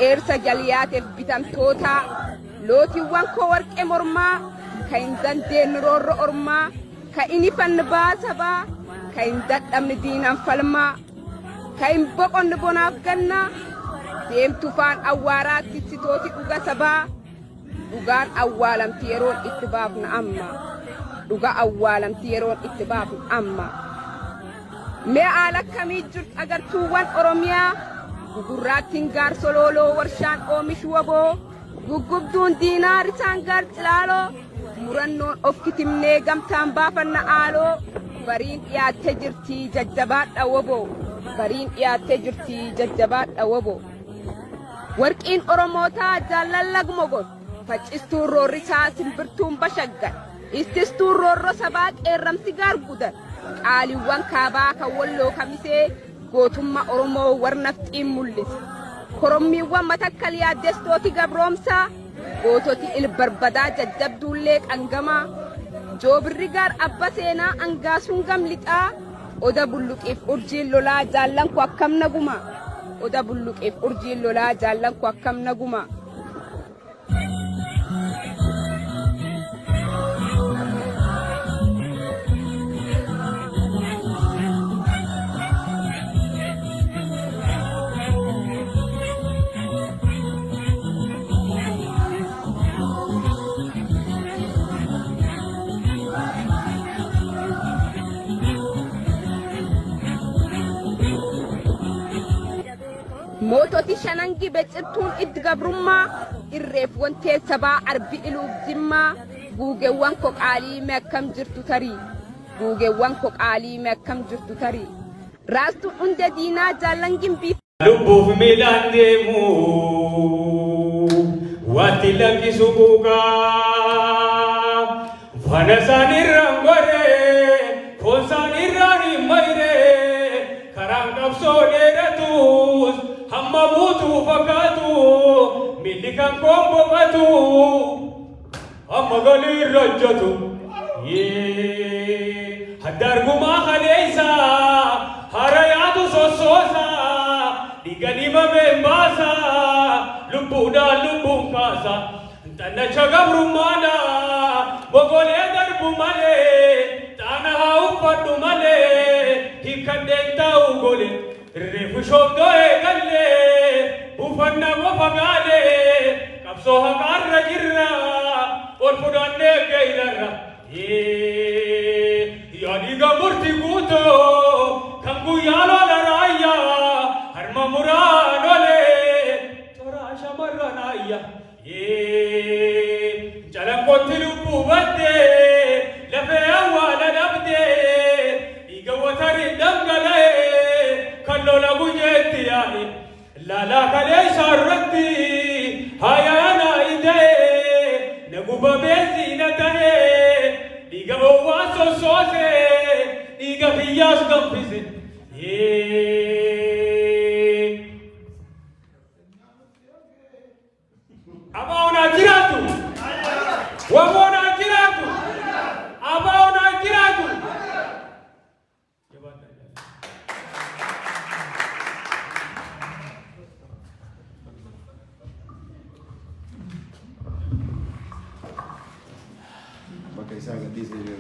eersa jaliyaatiif bitamtoota lootiiwwan koo warqee mormaa kan hin dandeenye roorro ormaa kan inni fannibaa sabaa kan hin dadhabne diinaan falmaa kan hin boqonne bonaaf gannaa deemtu faan awwaaraatti sitooti dhuga sabaa dhugaan awwaalamti yeroon itti baafna amma dhuga awwaalamti yeroon itti baafna amma mee haala kamii jirtu agartuuwwan oromiyaa gugurraattiin gaarsololoo warshaan oomishu waboo guggubduun diinaa risaan gaar xilaaloo murannoon of kitimnee gamtaan baafanna aaloo bariin dhiyaattee jirtii jajjabaadha waboo bariin dhiyaattee jirtii jajjabaadha waboo warqiin oromootaa jaallallag mogon faccistuun roorrisaa simbirtuun bashaggan ististuun roorro sabaa qeerramsi gaargudan qaaliiwwan kaabaa kan walloo kamisee gootummaa oromoo warnafxiin mul'ise korommiiwwan matakkal yaaddestooti gabroomsaa goototi ilbarbadaa jajjabduullee qangamaa joobirri gaar abba seenaa angaasuun gamlixaa oda bulluqiif urjiin lolaa jaallanku akkam naguma oda bulluqiif urjiin lolaa jaallanku akkam naguma moototi shanangi beccirtuun itti gabrummaa irreef wantee sabaa arbi iluuf jimmaa guugeewwan koqaalii meekkam jirtu tarii guugeewwan koqaalii meekkam jirtu tarii raastuun hunda diinaa jaallangin biif lubbuuf miilaan deemu waatti lakkisu buugaa fana isaaniirraan godhee foon isaaniirraan hin mayree karaan qabsoo dheeratus hamma buutuu fakkaatu milli kan koomboqatu amma galii rajjatu haddargumaa kaleessa hara yaadu sossoosa dhiiga dhibameen baasa lubbuudhaan lubbuun kaasa xannacha gabrummaadha bogolee darbu malee xaana haa uffadhu malee hiikkadheen taa'u gole reefu shoobdoo eegalee buufanna gofa gaalee qabsoo haqaarra jirra ol fudhannee geeylarra yaadiga murti guutoo kan guyyaa lola raayyaa harma muraan olee toraa shamarran ayya calanqootti lubbuu baddee lafee awwaala dhabdee dhiiga watarii dhangala'ee kan lola guyyeetti yaa'e laalaa kalee isaarratti hayaana ida'ee naguba beeziina ta'ee dhiiga owwaa sossoosee dhiiga biyyaas gampise abaa'unaa jiraatu wamoonaa jiraatu abaa'unaa jiraatu Bakka isaa gadhiisee